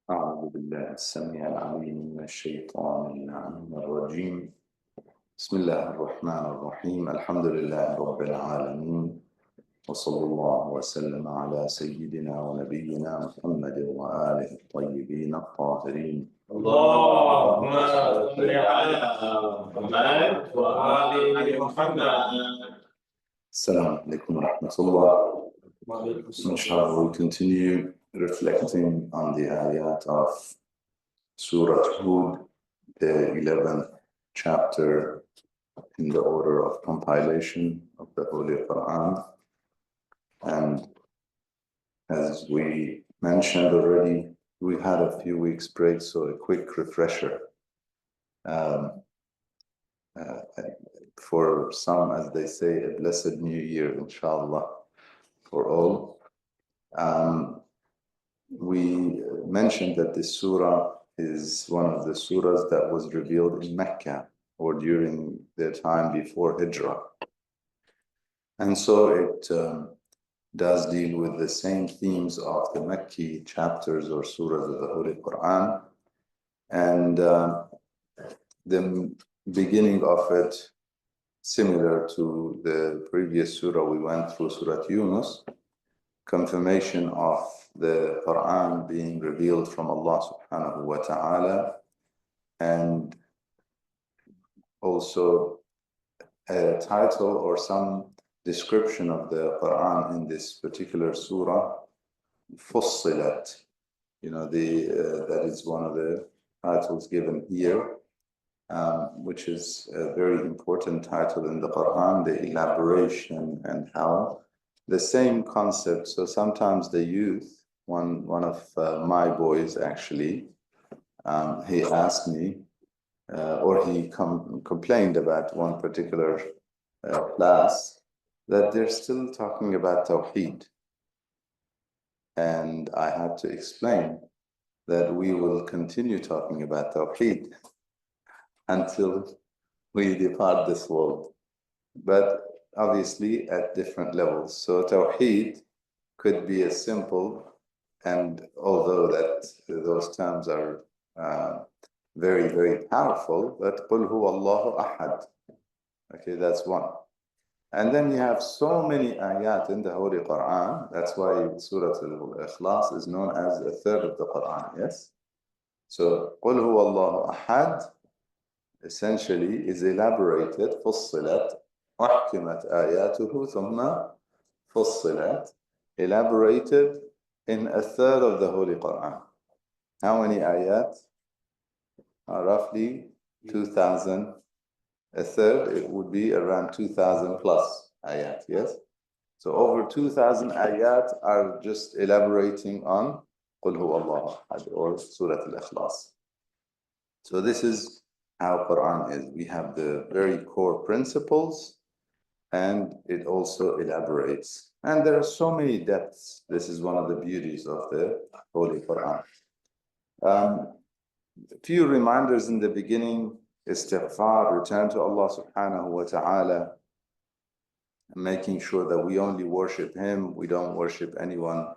أعوذ بالله السميع العليم من الشيطان اللعين الرجيم. بسم الله الرحمن الرحيم. الحمد لله رب العالمين، وصلى الله وسلم على سيدنا ونبينا محمد وآله الطيبين الطاهرين. اللهم صل على محمد وآل محمد. Assalamu alaikum wa rahmatullah. Inshallah, we'll continue reflecting on the ayat of Sura Hud, the 11th chapter in the order of compilation of the Holy Quran. And as we mentioned already, we had a few weeks break, so a quick refresher. For some, as they say, a blessed new year, inshallah, for all. We mentioned that this surah is one of the surahs that was revealed in Mecca, or during the time before Hijrah. And so it does deal with the same themes of the Mecca chapters or surahs of the Holy Quran. And the beginning of it, similar to the previous surah we went through, Surah Yunus, confirmation of the Quran being revealed from Allah subhanahu wa ta'ala, and also a title or some description of the Quran in this particular surah, Fussilat. You know, that is one of the titles given here. which is a very important title in the Quran, the elaboration and how the same concept. So sometimes the youth, one of my boys actually, he asked me, or he complained about one particular class, that they're still talking about Tawheed. And I had to explain that we will continue talking about Tawheed until we depart this world, but obviously at different levels. So Tawheed could be as simple, and although that those terms are very, very powerful, but قُلْ هُوَ اللَّهُ أَحَدٌ. Okay, that's one. And then you have so many ayat in the Holy Quran. That's why Surah Al-Ikhlas is known as a third of the Quran, yes? So, قُلْ هُوَ اللَّهُ أَحَدٌ essentially is elaborated, فُصِّلَتْ أُحْكِمَتْ آيَاتُهُ ثُمَّ فُصِّلَتْ, elaborated in a third of the Holy Quran. How many ayat? Roughly 2,000. A third, it would be around 2,000 plus ayat, yes? So over 2,000 ayat are just elaborating on قُلْ هُوَ اللَّهُ أَحَدٌ or Surah Al-Ikhlas. So this is how Quran is. We have the very core principles, and it also elaborates. And there are so many depths. This is one of the beauties of the Holy Quran. A few reminders in the beginning: istighfar, return to Allah subhanahu wa ta'ala, making sure that we only worship Him, we don't worship anyone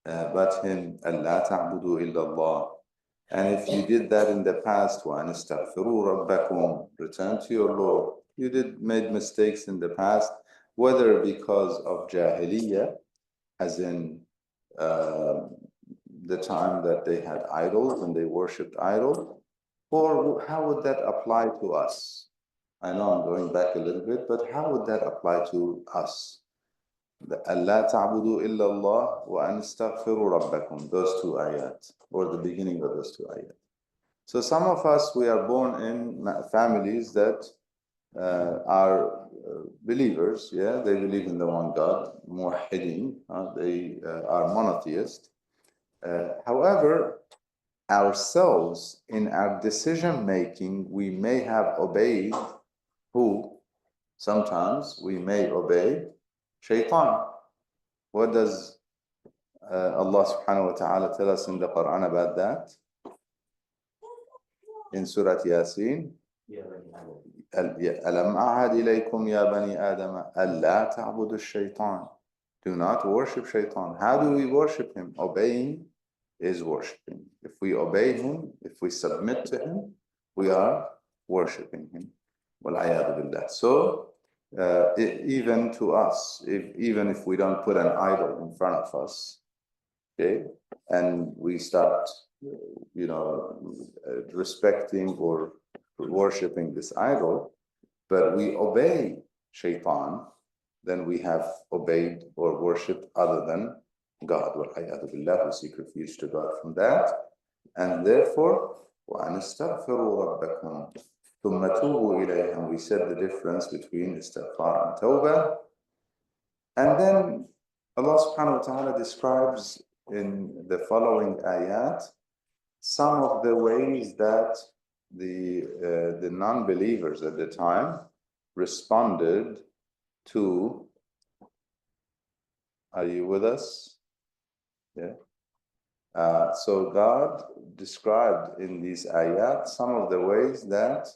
but Him. Allah ta'budu illallah. And if you did that in the past, وَأَنِ اسْتَغْفِرُوا رَبَّكُمْ, return to your Lord. You made mistakes in the past, whether because of jahiliyyah, as in the time that they had idols and they worshipped idols, or how would that apply to us? I know I'm going back a little bit, but how would that apply to us? Allah ta'budu illallah wa an astaghfiru rabbakum, those two ayat, or the beginning of those two ayat. So some of us, we are born in families that are believers, yeah, they believe in the one God, muwahhidin, they are monotheist. However, ourselves, in our decision making, we may have obeyed who? Sometimes we may obey shaitan. What does Allah subhanahu wa ta'ala tell us in the Quran about that? In Surah Yasin, أَلَمْ أَعْهَدْ إِلَيْكُمْ يَا بَنِي آدَمَ أَلَّا تَعْبُدُوا الشَّيْطَانَ. Do not worship shaitan. How do we worship him? Obeying is worshiping. If we obey him, if we submit to him, we are worshiping him. وَالْعَيَاذُ بِاللَّهِ. So, even to us, even if we don't put an idol in front of us, okay, and we start, respecting or worshipping this idol, but we obey shaitan, then we have obeyed or worshipped other than God. وَالْعَيَاذُ بِاللَّهِ. We seek refuge to God from that. And therefore, وَأَنِ اسْتَغْفِرُوا رَبَّكُمْ ثُمَّ تُوبُوا إِلَيْهِ. And we said the difference between istighfar and tawbah. And then Allah subhanahu wa ta'ala describes in the following ayat some of the ways that the non-believers at the time responded to. Are you with us? Yeah. So God described in these ayat some of the ways that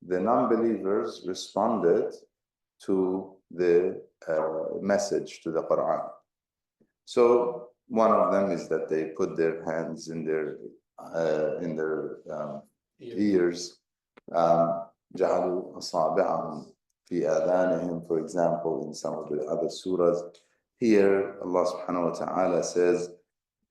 the non-believers responded to the message, to the Quran. So one of them is that they put their hands in their ears. جعلوا أصابعهم في آذانهم, for example, in some of the other surahs. Here, Allah subhanahu wa ta'ala says,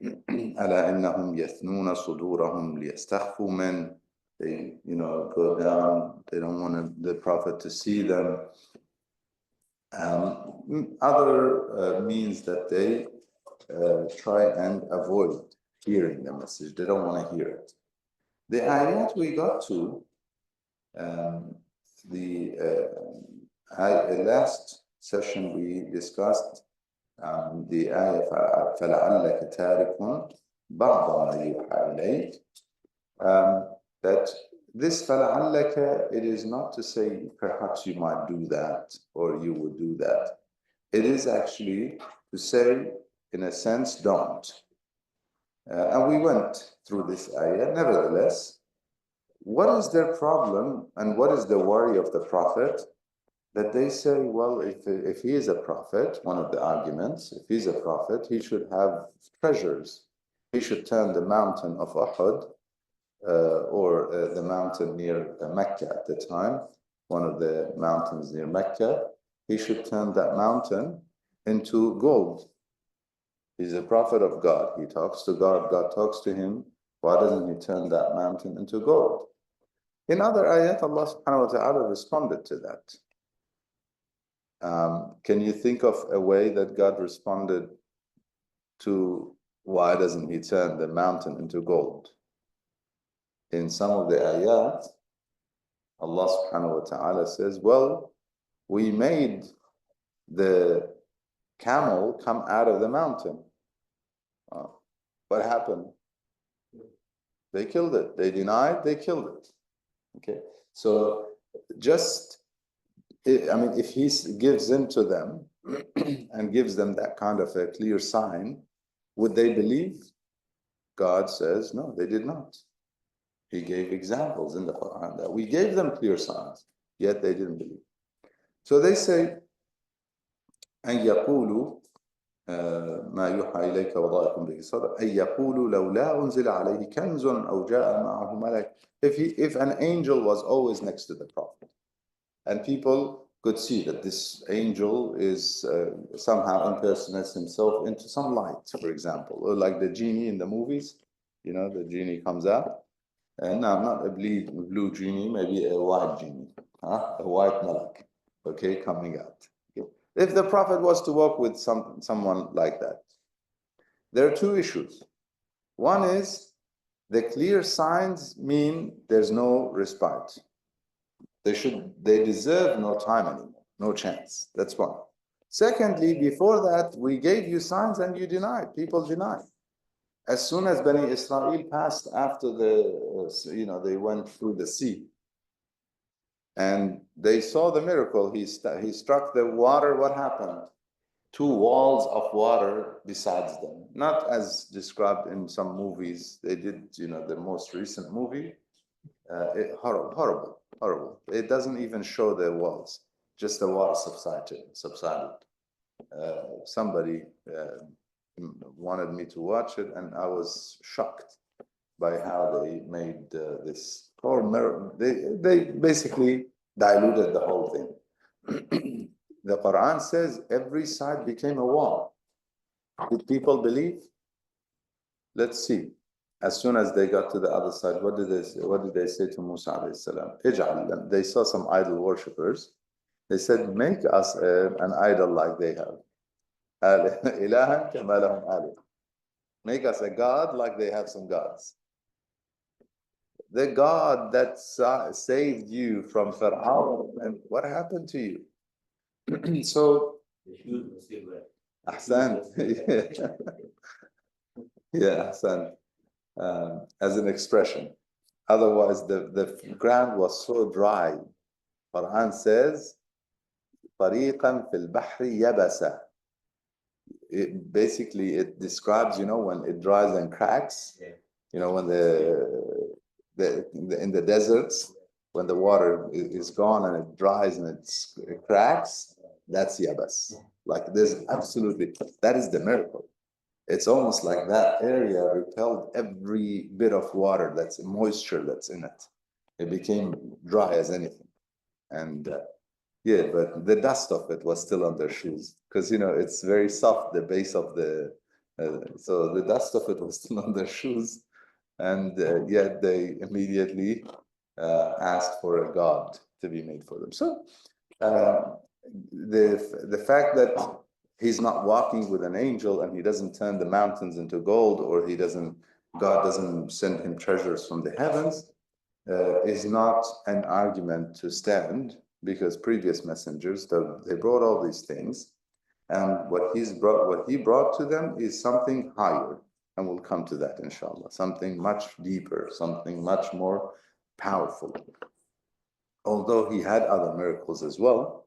ألا إنهم يثنون صدورهم ليستخفوا من. They, go down. They don't want the Prophet to see them. Other means that they try and avoid hearing the message. They don't want to hear it. The ayat we got to Um, the last session we discussed the ayah فَلَعَلَّكَ تَارِكٌ بَعْضَ مَا يُوحَى إِلَيْكَ, that this فَلَعَلَّكَ, it is not to say perhaps you might do that or you would do that. It is actually to say, in a sense, don't. And we went through this ayah. Nevertheless, what is their problem and what is the worry of the Prophet? That they say, well, if he is a prophet, one of the arguments, if he's a prophet, he should have treasures. He should turn the mountain of Uhud, or the mountain near Mecca at the time, one of the mountains near Mecca, he should turn that mountain into gold. He's a prophet of God. He talks to God. God talks to him. Why doesn't he turn that mountain into gold? In other ayat, Allah subhanahu wa ta'ala responded to that. Can you think of a way that God responded to why doesn't he turn the mountain into gold? In some of the ayat, Allah subhanahu wa ta'ala says, well, we made the camel come out of the mountain. What happened? They killed it. They denied, they killed it. Okay, so just, I mean, if he gives in to them and gives them that kind of a clear sign, would they believe? God says, no, they did not. He gave examples in the Quran that we gave them clear signs, yet they didn't believe. So they say, أن يقولوا ما يوحى إليك وضائق به صدر أن يقولوا لولا أنزل عليه كنز أو جاء معه ملك. If an angel was always next to the Prophet, and people could see that this angel is somehow impersonates himself into some light, for example, or like the genie in the movies, you know, the genie comes out, and no, not a blue genie, maybe a white genie, a white malak, okay, coming out. Okay. If the Prophet was to walk with someone like that, there are two issues. One is the clear signs mean there's no respite. They deserve no time anymore, no chance. That's one. Secondly, before that, we gave you signs and you denied. People denied. As soon as Bani Israel passed after they went through the sea and they saw the miracle, he struck the water, what happened? Two walls of water besides them. Not as described in some movies. They did, the most recent movie. Horrible. It doesn't even show the walls. Just the water subsided. Somebody wanted me to watch it, and I was shocked by how they made this. They basically diluted the whole thing. The Quran says every side became a wall. Did people believe? Let's see. As soon as they got to the other side, what did they say? What did they say to Musa alayhi salam? Ij'al them. They saw some idol worshippers. They said, make us an idol like they have. Ilahan kama lahum alih. Make us a god like they have some gods. The God that saved you from Fir'aun, and what happened to you? So, Ahsan. Yeah, Ahsan. As an expression. Otherwise, the ground was so dry. Quran says, طَرِيقًا فِي الْبَحْرِ يَبَسًا. Basically, it describes, when it dries and cracks, when in the deserts, when the water is gone and it dries and it cracks, that's yabas. Like that is the miracle. It's almost like that area repelled every bit of water, that's moisture that's in it. It became dry as anything. And but the dust of it was still on their shoes because, it's very soft, the base of so the dust of it was still on their shoes. And yet they immediately asked for a God to be made for them. So the fact that he's not walking with an angel and he doesn't turn the mountains into gold, or God doesn't send him treasures from the heavens, is not an argument to stand, because previous messengers, they brought all these things, and what he brought to them is something higher, and we'll come to that inshallah, something much deeper, something much more powerful. Although he had other miracles as well,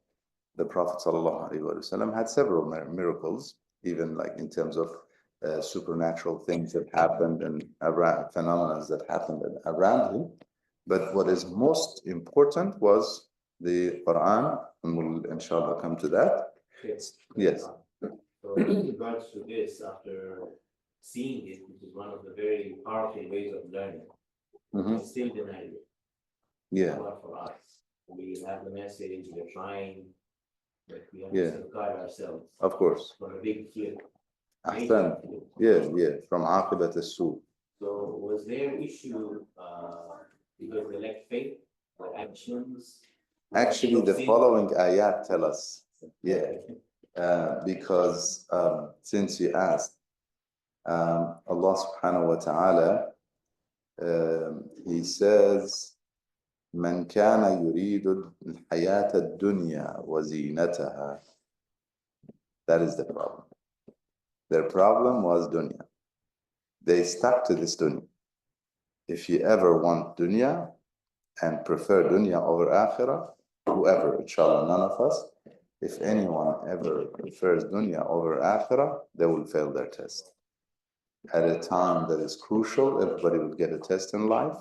the Prophet ﷺ had several miracles, even like in terms of supernatural things that happened and phenomena that happened around him. But what is most important was the Quran, and we'll inshallah come to that. Yes. Yes. So in regards to this, after seeing it, which is one of the very powerful ways of learning, we still deny it. Yeah. But for us, we have the message, we're trying, but we have to safeguard ourselves. Of course. From a big fear. Ahsan. Yeah, from Aqibat as-Su. So was there issue because they lack faith or actions? Actually, the following ayat tell us, because since you asked, Allah subhanahu wa ta'ala, he says, من كان يريد الحياة الدنيا وزينتها. That is the problem. Their problem was dunya. They stuck to this dunya. If you ever want dunya and prefer dunya over akhirah, whoever, inshallah, none of us, if anyone ever prefers dunya over akhirah, they will fail their test. At a time that is crucial, everybody will get a test in life.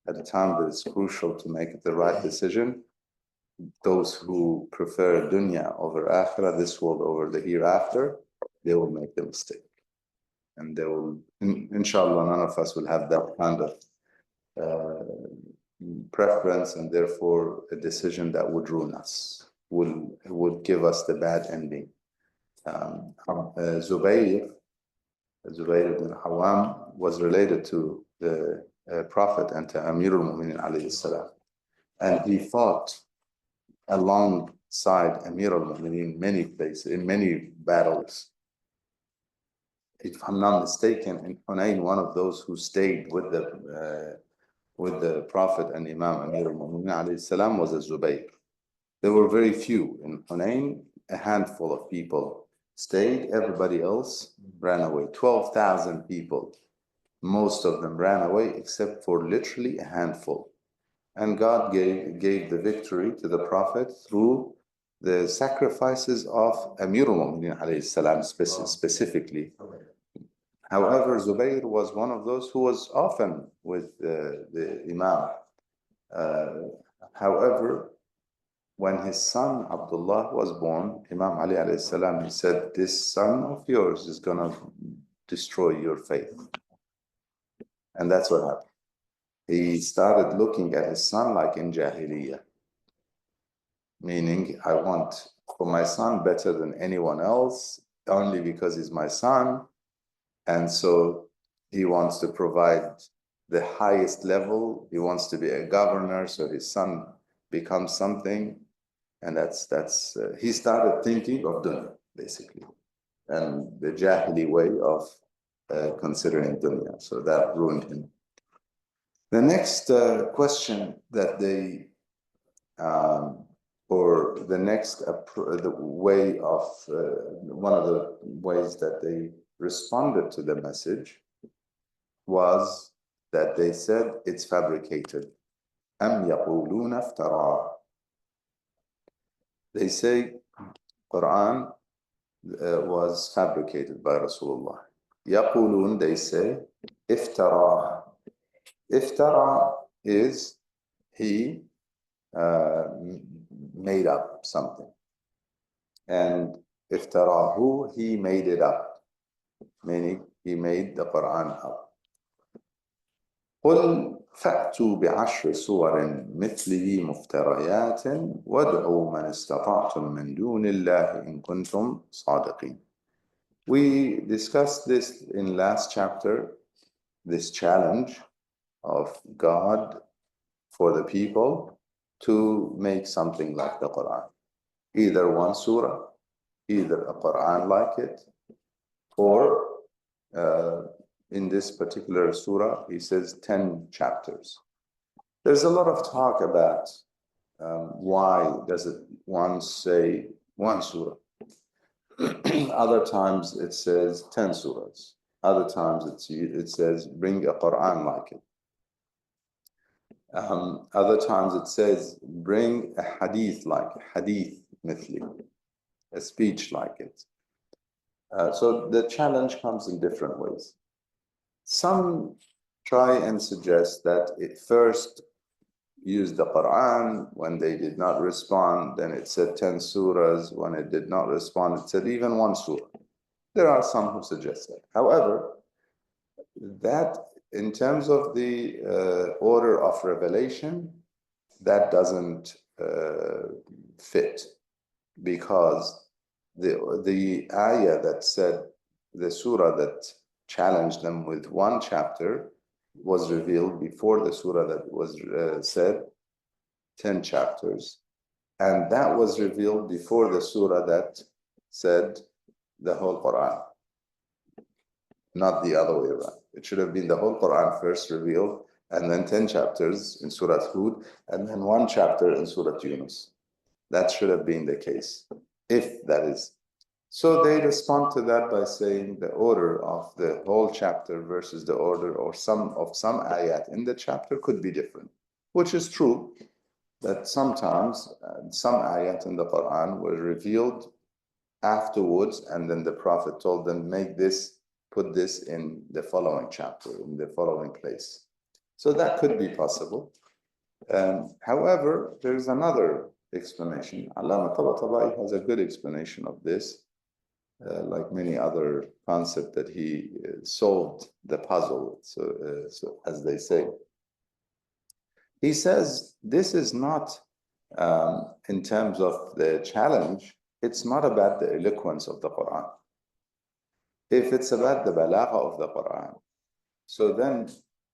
At a time that is crucial to make the right decision, those who prefer dunya over akhirah, this world over the hereafter, they will make the mistake. And they will, inshallah, none of us will have that kind of preference, and therefore a decision that would ruin us, would give us the bad ending. Zubayr ibn Awam was related to the Prophet and to Amir al-Mu'minin alayhi salam. And he fought alongside Amir al-Mu'minin many places, in many battles. If I'm not mistaken, in Hunayn, one of those who stayed with the Prophet and Imam Amir al-Mu'minin alayhi salam was a Zubayr. There were very few. In Hunayn, a handful of people stayed, everybody else ran away. 12,000 people. Most of them ran away except for literally a handful. And God gave the victory to the Prophet through the sacrifices of Amir al-Mu'minin alayhi salam specifically. However, Zubayr was one of those who was often with the Imam. However, when his son Abdullah was born, Imam Ali alayhi salam, he said, this son of yours is going to destroy your faith. And that's what happened. He started looking at his son like in Jahiliyyah. Meaning, I want for my son better than anyone else, only because he's my son. And so he wants to provide the highest level. He wants to be a governor, so his son becomes something. And that's he started thinking of dunya, basically, and the Jahili way of considering dunya. So that ruined him. The next question that they, or the next the way of, one of the ways that they responded to the message was that they said it's fabricated. أَمْ يَقُولُونَ افْتَرَاهُ. They say Quran was fabricated by Rasulullah. يَقُولُون, they say, افتراه. Iftara is he made up something. And iftarahu, he made it up. Meaning he made the Quran up. قل فأتوا بعشر سور مثله مفتريات وادعوا من استطعتم من دون الله إن كنتم صادقين. We discussed this in last chapter, this challenge of God for the people to make something like the Quran. Either one surah, either a Quran like it, or in this particular surah, he says 10 chapters. There's a lot of talk about why does it once say one surah? Other times it says 10 surahs. Other times it says bring a Quran like it. Other times it says bring a hadith like hadith mithli, a speech like it. So the challenge comes in different ways. Some try and suggest that it first used the Quran. When they did not respond, then it said 10 surahs. When it did not respond, it said even one surah. There are some who suggest that. However, that in terms of the order of revelation, that doesn't fit, because the ayah that said, the surah that challenged them with one chapter was revealed before the surah that was said 10 chapters, and that was revealed before the surah that said the whole Quran, not the other way around. It should have been the whole Quran first revealed, and then 10 chapters in Surah Hud, and then one chapter in Surah Yunus. That should have been the case, if that is. So they respond to that by saying the order of the whole chapter versus the order or some ayat in the chapter could be different, which is true, that sometimes some ayat in the Quran were revealed afterwards, and then the Prophet told them, put this in the following chapter, in the following place. So that could be possible. However, there's another explanation. Allama Tabatabai has a good explanation of this. Like many other concepts, that he solved the puzzle, so as they say. He says this is not, in terms of the challenge, it's not about the eloquence of the Quran. If it's about the balagha of the Quran, so then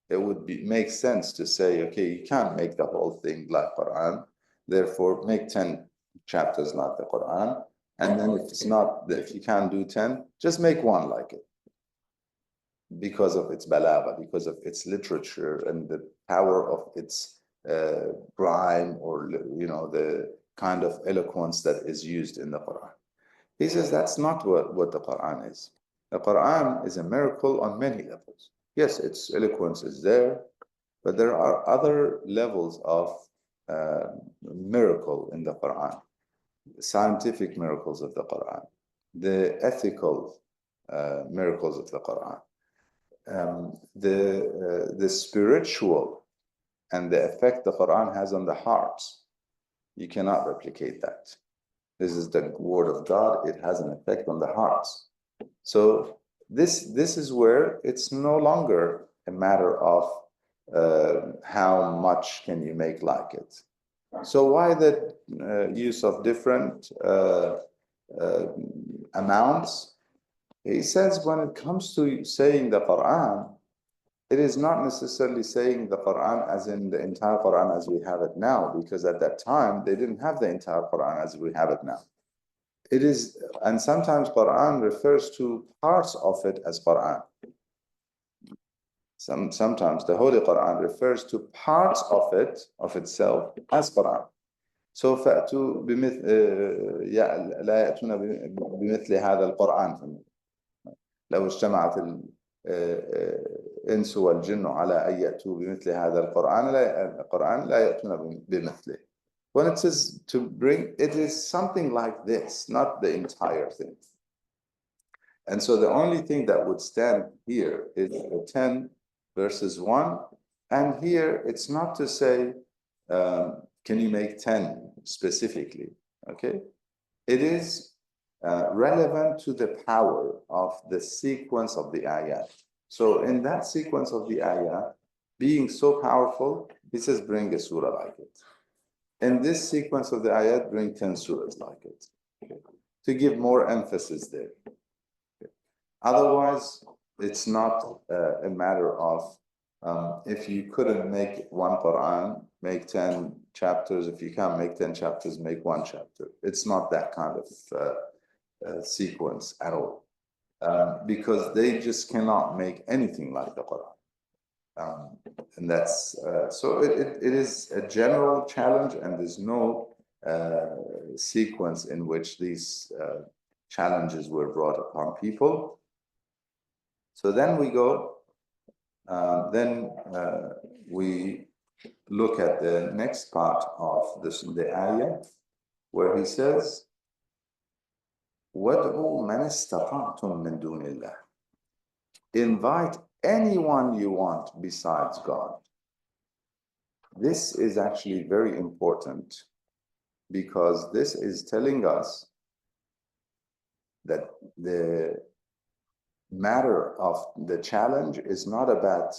it would make sense to say, okay, you can't make the whole thing like Quran, therefore make 10 chapters like the Quran. And then if you can't do 10, just make one like it, because of its balagha, because of its literature and the power of its rhyme, or the kind of eloquence that is used in the Quran. He says that's not what the Quran is. The Quran is a miracle on many levels. Yes, its eloquence is there, but there are other levels of miracle in the Quran. Scientific miracles of the Quran, the ethical miracles of the Quran, the spiritual, and the effect the Quran has on the hearts. You cannot replicate that. This is the word of God. It has an effect on the hearts. So this is where it's no longer a matter of how much can you make like it. So why the use of different amounts? He says when it comes to saying the Quran, it is not necessarily saying the Quran as in the entire Quran as we have it now, because at that time they didn't have the entire Quran as we have it now. It is, and sometimes Quran refers to parts of it as Quran. Sometimes the Holy Quran refers to parts of it, of itself, as Quran. So فأتوا لا يأتون بمثل هذا القرآن. لو اجتمعت الإنس والجن على أن يأتوا بمثل هذا القرآن لا يأتون بمثله. When it says to bring, it is something like this, not the entire thing. And so the only thing that would stand here is 10 verses 1. And here it's not to say, can you make 10 specifically? Okay. It is relevant to the power of the sequence of the ayat. So in that sequence of the ayat, being so powerful, he says, bring a surah like it. In this sequence of the ayat, bring 10 surahs like it. Okay. To give more emphasis there. Okay. Otherwise, it's not a matter of, if you couldn't make one Quran, make 10 chapters. If you can't make 10 chapters, make one chapter. It's not that kind of sequence at all. Because they just cannot make anything like the Quran. And that's so it is a general challenge, and there's no sequence in which these challenges were brought upon people. So then we go, we look at the next part of the ayah, where he says, وَادْعُوا مَنِ اسْتَطَعْتُم مِّن دُونِ اللَّهِ. Invite anyone you want besides God. This is actually very important, because this is telling us that the matter of the challenge is not about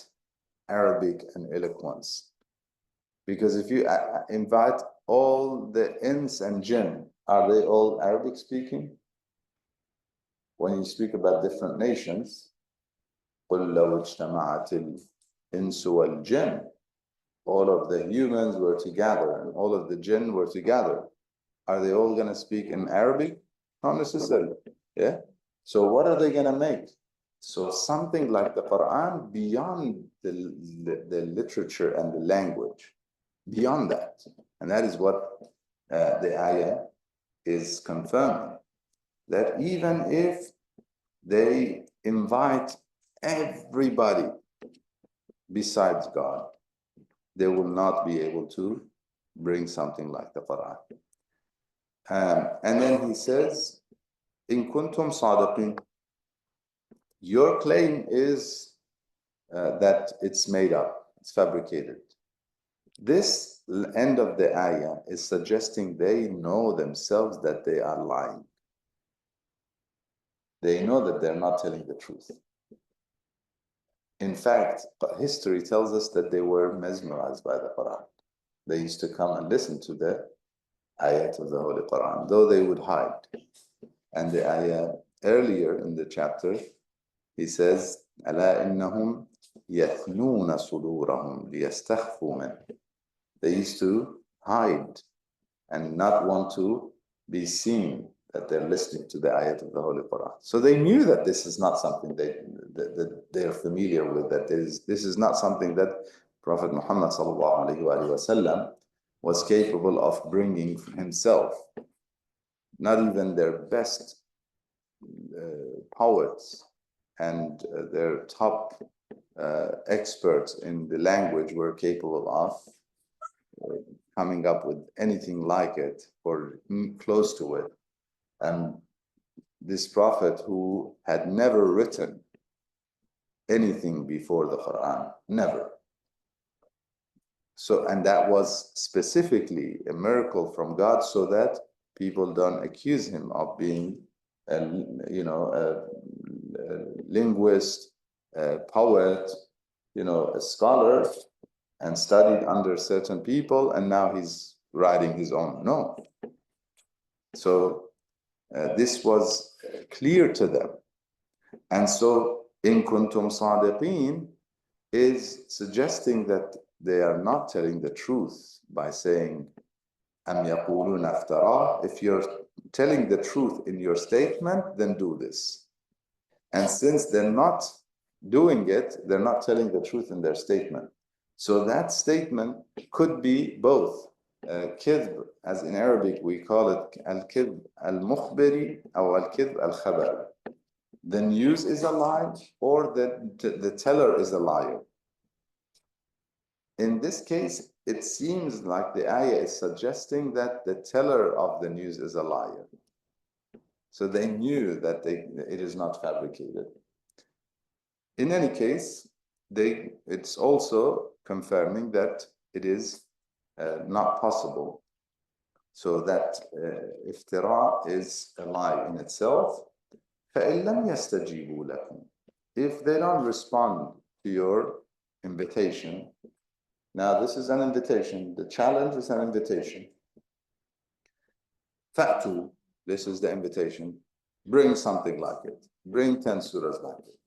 Arabic and eloquence. Because if you invite all the ins and jinn, are they all Arabic speaking? When you speak about different nations, قُلْ لَوْ اجْتَمَعَتِ الْإِنسُ وَالْجِنُّ, all of the humans were together and all of the jinn were together. Are they all going to speak in Arabic? Not necessarily. Yeah. So what are they going to make? So something like the Quran beyond the literature and the language, beyond that. And that is what the ayah is confirming. That even if they invite everybody besides God, they will not be able to bring something like the Quran. And then he says, إِن كُنتُمْ صَادِقِينَ. Your claim is that it's made up, it's fabricated. This end of the ayah is suggesting they know themselves that they are lying. They know that they're not telling the truth. In fact, history tells us that they were mesmerized by the Quran. They used to come and listen to the ayat of the Holy Quran, though they would hide. And the ayah earlier in the chapter, he says, أَلَا إِنَّهُمْ يَثْنُونَ صُدُورَهُمْ لِيَسْتَخْفُوا مِنْهُ. They used to hide and not want to be seen that they're listening to the ayat of the Holy Quran. So they knew that this is not something that they're familiar with, that this is not something that Prophet Muhammad ﷺ was capable of bringing himself. Not even their best poets and their top experts in the language were capable of coming up with anything like it or close to it. And this prophet, who had never written anything before the Quran, never. So, and that was specifically a miracle from God, so that people don't accuse him of being a linguist, a poet, a scholar, and studied under certain people, and now he's writing his own. No. So this was clear to them. And so, in kuntum sadiqeen is suggesting that they are not telling the truth by saying, am yaquluna iftara. If you're telling the truth in your statement, then do this. And since they're not doing it, they're not telling the truth in their statement. So that statement could be both. Kidb, as in Arabic we call it al-kidb al-mukhbiri or al-kidb al-khabar. The news is a lie, or the teller is a liar. In this case, it seems like the ayah is suggesting that the teller of the news is a liar. So they knew that it is not fabricated. In any case, it's also confirming that it is not possible. So that iftira is a lie in itself. فَإِن لَمْ يَسْتَجِيبُوا لَكُمْ. If they don't respond to your invitation, now this is an invitation, the challenge is an invitation. فَأْتُوا, this is the invitation, bring something like it, bring 10 surahs like it.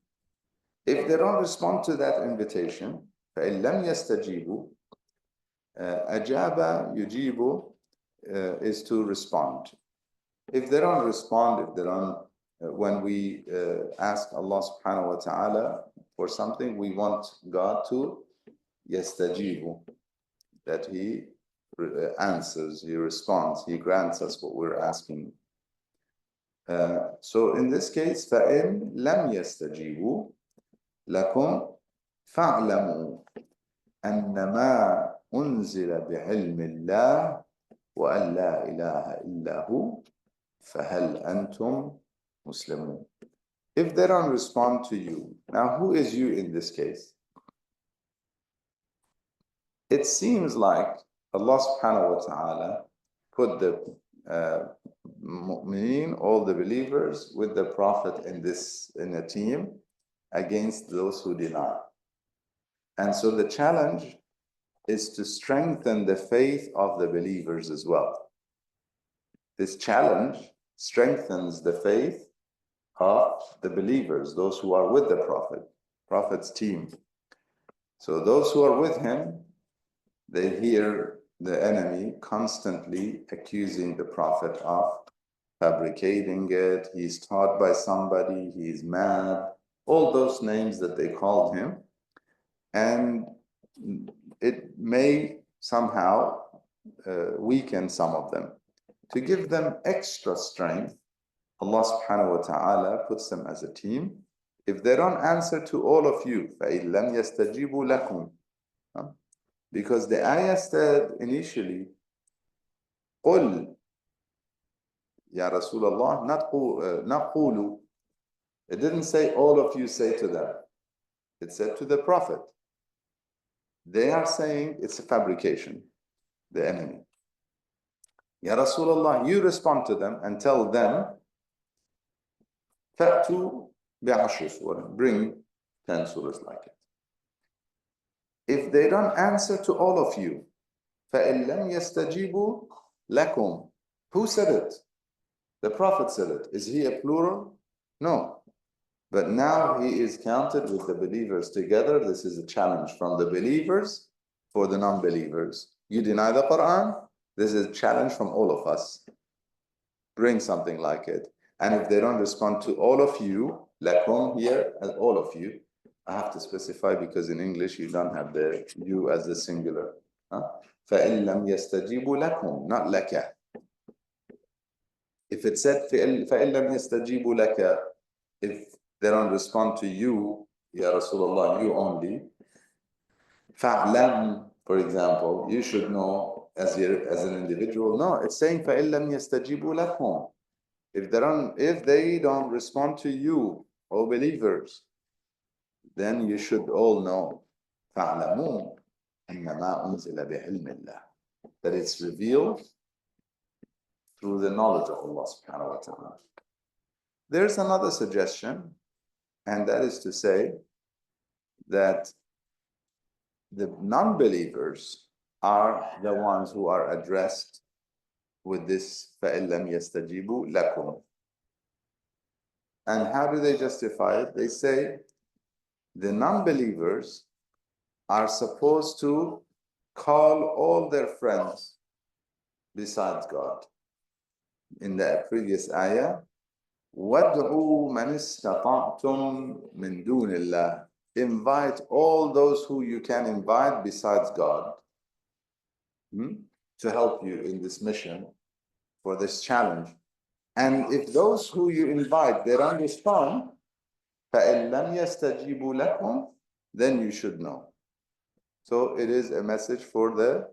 If they don't respond to that invitation, فَإِن لَمْ يَسْتَجِيبُوا, أَجَابَ يُجِيبُ is to respond. If they don't respond, if they don't when we ask Allah subhanahu wa ta'ala for something, we want God to yastajibu, that He answers, He responds, He grants us what we're asking. So in this case, فَإِن لَمْ يَسْتَجِيبُوا لَكُمْ فَاعْلَمُوا أَنَّمَا أُنزِلَ بِعِلْمِ اللَّهِ وَأَن لَا إِلَهَ إِلَّا هُوَ فَهَلْ أَنْتُمْ مُسْلِمُونَ. If they don't respond to you, now who is you in this case? It seems like Allah subhanahu wa ta'ala put the mu'mineen, all the believers, with the Prophet in a team against those who deny. And so the challenge is to strengthen the faith of the believers as well. This challenge strengthens the faith of the believers, those who are with the Prophet's team. So those who are with him, they hear the enemy constantly accusing the Prophet of fabricating it, he's taught by somebody, he's mad, all those names that they called him. And it may somehow weaken some of them. To give them extra strength, Allah subhanahu wa ta'ala puts them as a team. If they don't answer to all of you, فَإِن لَمْ يَسْتَجِيبُوا لَكُمْ, because the ayah said initially, قُلْ Ya Rasulullah, نَقُولُ. It didn't say all of you say to them. It said to the Prophet. They are saying it's a fabrication, the enemy. Ya Rasulullah, you respond to them and tell them, فَأْتُوا بِعَشْرِ سُورٍ, bring 10 surahs like it. If they don't answer to all of you, فَإِن لَمْ يَسْتَجِيبُوا لَكُمْ. Who said it? The Prophet said it. Is he a plural? No. But now he is counted with the believers together. This is a challenge from the believers for the non-believers. You deny the Quran? This is a challenge from all of us. Bring something like it. And if they don't respond to all of you, lakum here, as all of you, I have to specify because in English you don't have the you as the singular. فَإِن لَمْ يَسْتَجِيبُوا لَكُمْ, not لَكَ. If it said فَإِن لَمْ يَسْتَجِيبُوا لَكَ, if they don't respond to you, Ya Rasulullah, you only, فَعْلَمْ, for example, you should know as an individual. No, it's saying فَإِن لَمْ يَسْتَجِيبُوا لَكُمْ. If they don't respond to you, O believers, then you should all know فَعْلَمُوا أَنَّمَا أُنزِلَ بِعِلْمِ اللَّهِ, that it's revealed through the knowledge of Allah subhanahu wa ta'ala. There's another suggestion, and that is to say that the non-believers are the ones who are addressed with this فَإِن لَمْ يَسْتَجِيبُوا لَكُمْ. And how do they justify it? They say the non-believers are supposed to call all their friends besides God. In the previous ayah, وَادْعُوا مَنِ اسْتَطَعْتُمْ مِنْ دُونِ اللَّهِ. Invite all those who you can invite besides God to help you in this mission, for this challenge. And if those who you invite, they don't respond, فَإِن لَمْ يَسْتَجِيبُوا لَكُمْ, then you should know. So it is a message for the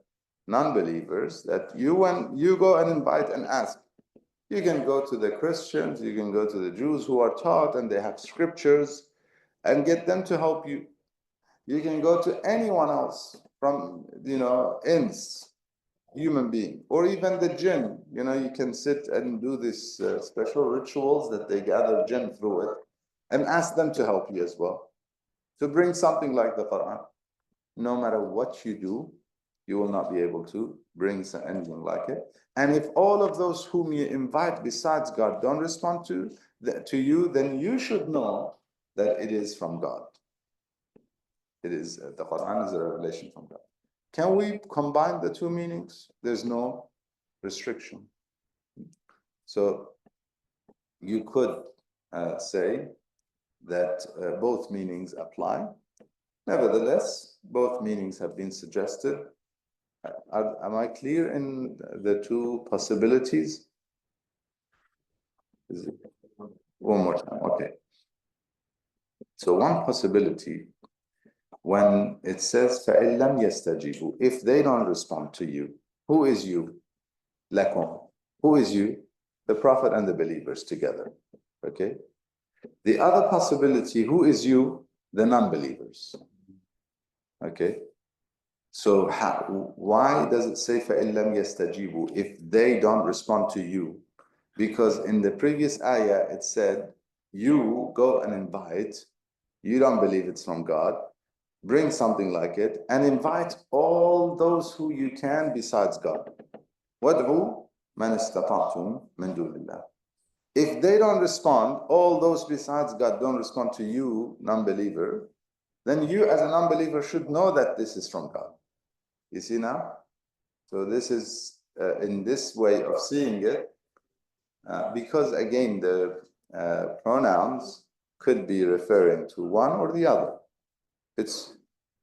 non-believers that when you go and invite and ask, you can go to the Christians, you can go to the Jews who are taught and they have scriptures and get them to help you. You can go to anyone else from, ins, human being, or even the jinn. You can sit and do these special rituals that they gather jinn through it and ask them to help you as well, to bring something like the Quran. No matter what you do, you will not be able to bring anything like it. And if all of those whom you invite besides God don't respond to you, then you should know that it is from God. It is, the Quran is a revelation from God. Can we combine the two meanings? There's no restriction. So you could say that both meanings apply. Nevertheless, both meanings have been suggested. Am I clear in the two possibilities? One more time, okay. So one possibility, when it says فَإِن لَمْ يَسْتَجِيبُوا, if they don't respond to you, who is you? لَكُمْ. Who is you? The Prophet and the believers together. Okay. The other possibility, who is you? The non-believers. Okay. So why does it say فَإِن لَمْ يَسْتَجِيبُوا, if they don't respond to you? Because in the previous ayah it said, you go and invite, you don't believe it's from God, bring something like it and invite all those who you can besides God. وَادْعُوا مَنِ اسْتَطَعْتُمْ مِنْ دُونِ اللَّهِ. If they don't respond, all those besides God don't respond to you, non-believer, then you as a non-believer should know that this is from God. You see now? So this is in this way of seeing it, because again the pronouns could be referring to one or the other. It's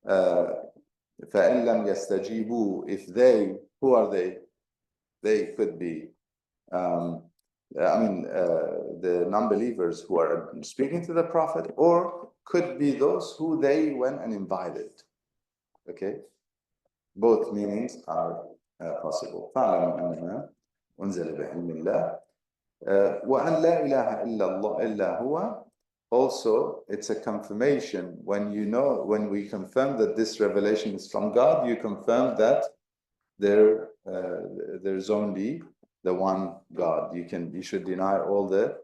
فَإِن لَمْ يَسْتَجِيبُوا, if they, who are they? They could be the non-believers who are speaking to the Prophet, or could be those who they went and invited. Okay, both meanings are possible. فَاعْلَمُوا أَنَّمَا أُنزِلَ بِعِلْمِ اللَّهِ وَأَنْ لَا إِلَهَ إِلَّا هُوَ. Also, it's a confirmation when we confirm that this revelation is from God, you confirm that there's only the one God. You should deny all the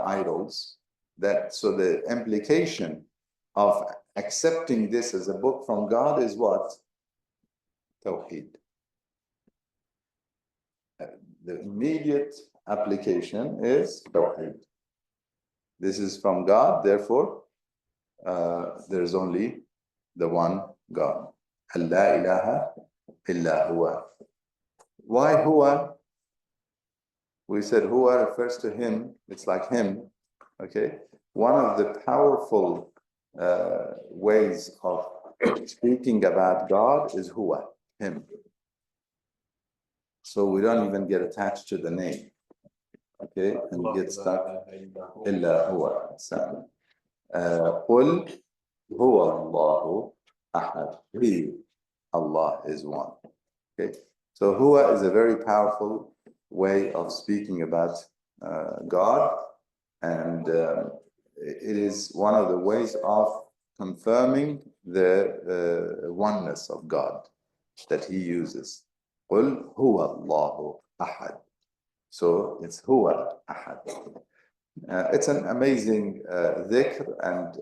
idols. So the implication of accepting this as a book from God is what? Tawheed. The immediate application is Tawheed. This is from God, therefore there's only the one God. La ilaha illa huwa. Why huwa? We said huwa refers to him, it's like him. Okay, one of the powerful ways of speaking about God is huwa, him. So we don't even get attached to the name. Okay, and we get stuck. Illa huwa. Qul huwa Allahu ahad. He, Allah is one. Okay, so huwa is a very powerful way of speaking about God, and it is one of the ways of confirming the oneness of God that he uses. قُلْ هُوَ اللَّهُ أَحَدٌ. So it's huwa ahad. It's an amazing dhikr, and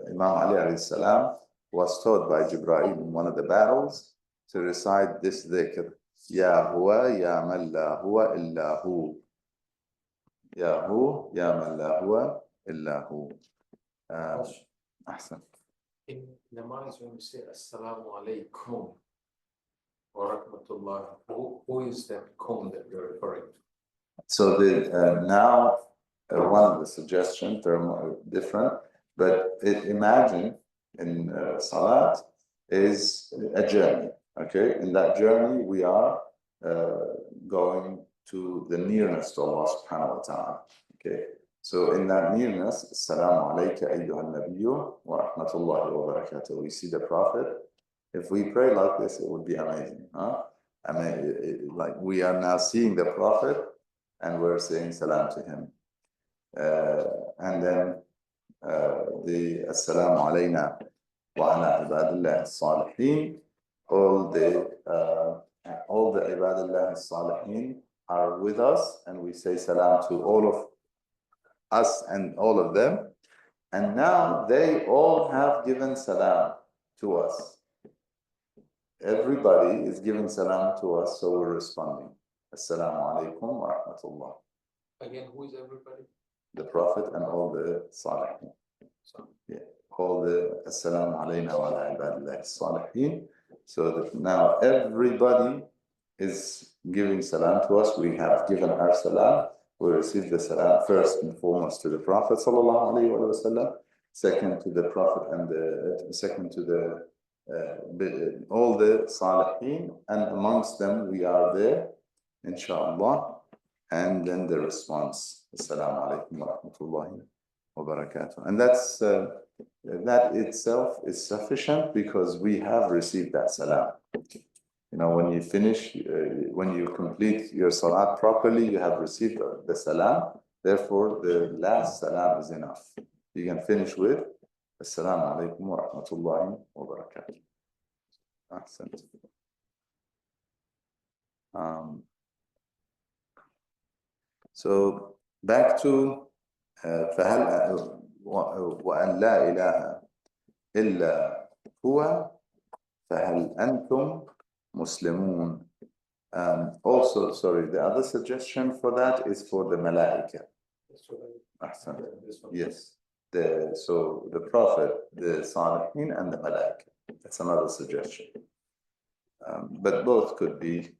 Imam Ali alayhi salam was taught by Jibreel in one of the battles to recite this dhikr. Ya huwa ya man la huwa illa hu. Ya hu ya man la huwa illa hu. Ahsan. In namaz, when we say Assalamu alaikum wa rahmatullah, who is that kum that you're referring to? So now one of the suggestions, they're more different, but imagine in Salat is a journey. Okay, in that journey we are going to the nearness to Allah subhanahu wa ta'ala. Okay, so in that nearness, Assalamu alayka ayyuhan nabiyyu wa rahmatullahi wa barakatuh. We see the Prophet. If we pray like this, it would be amazing. Huh? I mean, like we are now seeing the Prophet and we're saying salam to him. And then the Assalamu alayna wa ala ibadillah as-salihin. All the ibadillah as-salihin are with us, and we say salam to all of us and all of them. And now they all have given salam to us. Everybody is giving salam to us, so we're responding. Assalamu alaikum wa rahmatullah. Again, who is everybody? The Prophet and all the Salihin. Yeah, all the Assalamu alayna wa ala ibadillah as-salihin. So that now everybody is giving salam to us. We have given our salam, We receive the salam first and foremost to the Prophet sallallahu alaihi wasallam, second to the Prophet and the second to the all the Salihin, and amongst them we are there, inshallah, and then the response, Assalamu alaikum wa rahmatullahi wa barakatuh. And that's that itself is sufficient because we have received that salam. You know, when you finish, when you complete your salat properly, you have received the salam. Therefore, the last salam is enough. You can finish with Assalamu alaikum wa rahmatullahi wa barakatuh. Ahsant. So back to فهل وأن لا إله إلا هو فهل أنتم مسلمون. Also, sorry, the other suggestion for that is for the malaika. Yes. So the Prophet, the Salihin, and the malaika. That's another suggestion. But both could be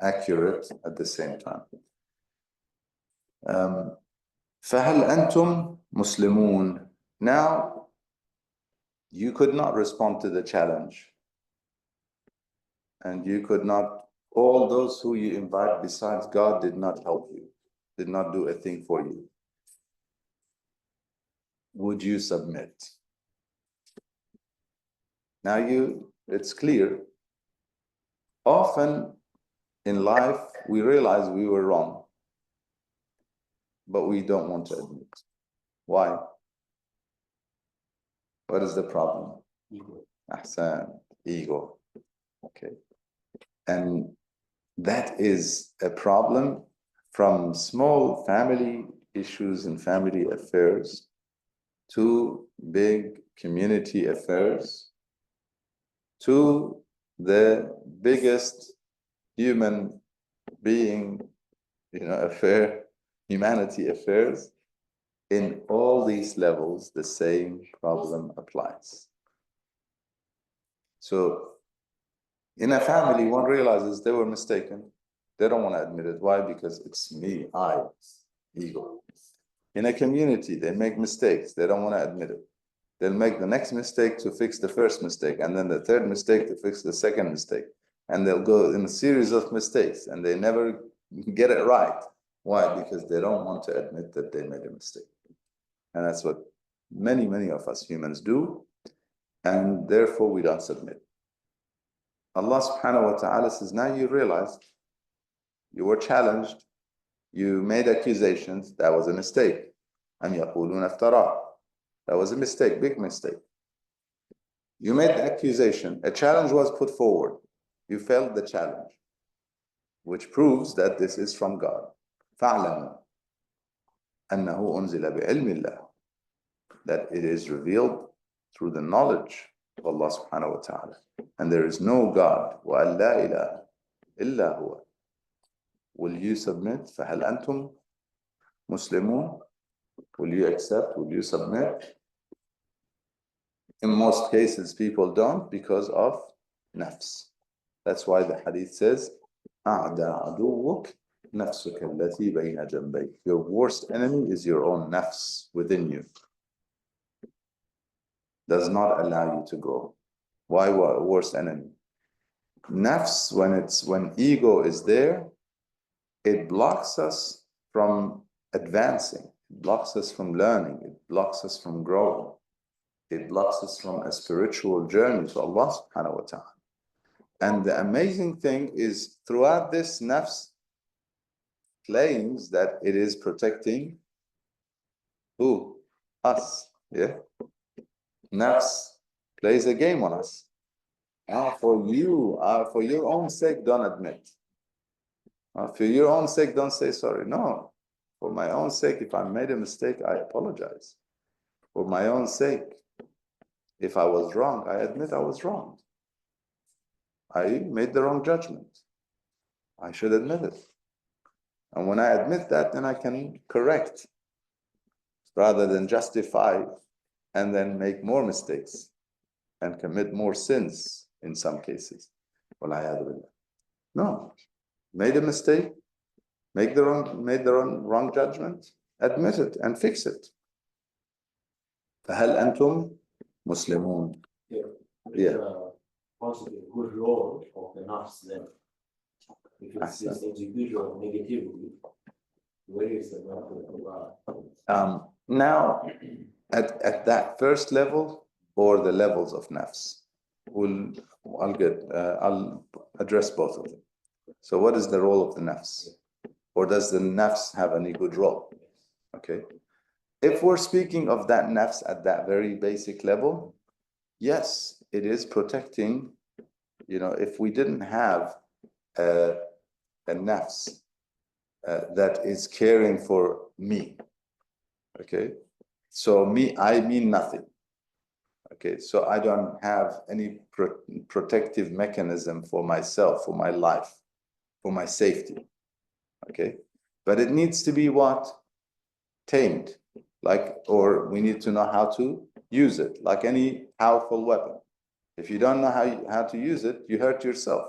accurate at the same time. فهل أنتم مسلمون. Now, you could not respond to the challenge. And you could not, all those who you invite besides God did not help you, did not do a thing for you. Would you submit? Now it's clear. Often in life, we realize we were wrong, but we don't want to admit. Why? What is the problem? Ego. Ahsan, ego. Okay. And that is a problem from small family issues and family affairs to big community affairs to the biggest human being, affair, humanity affairs. In all these levels, the same problem applies. So in a family, one realizes they were mistaken. They don't want to admit it. Why? Because it's me, ego. In a community, they make mistakes. They don't want to admit it. They'll make the next mistake to fix the first mistake, and then the third mistake to fix the second mistake. And they'll go in a series of mistakes, and they never get it right. Why? Because they don't want to admit that they made a mistake. And that's what many, many of us humans do, and therefore we don't submit. Allah subhanahu wa ta'ala says, now you realize you were challenged, you made accusations, that was a mistake. أَمْ يَقُولُونَ افْتَرَاهُ. That was a mistake, big mistake. You made the accusation, a challenge was put forward. You failed the challenge, which proves that this is from God. فَاعْلَمُوا أَنَّهُ أُنزِلَ بِعِلْمِ اللَّهِ. That it is revealed through the knowledge of Allah subhanahu wa ta'ala. And there is no God. وَأَن لَا إِلَهَ إِلَّا هُوَ. Will you submit? فَهَلْ أَنْتُمْ مُسْلِمُونَ. Will you accept? Will you submit? In most cases, people don't because of nafs. That's why the hadith says, أَعْدَى عَدُوُّكَ نَفْسُكَ الَّتِي بَيْنَ جَنْبَيْكَ. Your worst enemy is your own nafs within you. Does not allow you to grow. Why worst enemy? Nafs, when ego is there, it blocks us from advancing. It blocks us from learning. It blocks us from growing. It blocks us from a spiritual journey to Allah subhanahu wa ta'ala. And the amazing thing is, throughout this, nafs claims that it is protecting who? Us. Yeah? Nafs plays a game on us. For your own sake, don't admit. For your own sake, don't say sorry. No. For my own sake, if I made a mistake, I apologize. For my own sake, if I was wrong, I admit I was wrong. I made the wrong judgment. I should admit it. And when I admit that, then I can correct rather than justify and then make more mistakes and commit more sins in some cases. No. Made a mistake, made the wrong judgment, admit it and fix it. فهل أنتم مسلمون? Yeah. Possibly a good role of the nafs then. If it's this execution of negativity, where is the nafs of Allah? Now, at that first level or the levels of nafs, I'll address both of them. So what is the role of the nafs? Or does the nafs have any good role? Okay. If we're speaking of that nafs at that very basic level, yes, it is protecting. If we didn't have a nafs that is caring for me, okay, so I mean nothing, okay, so I don't have any protective mechanism for myself, for my life, for my safety, okay, but it needs to be what? Tamed, or we need to know how to use it, like any powerful weapon. If you don't know how to use it, you hurt yourself.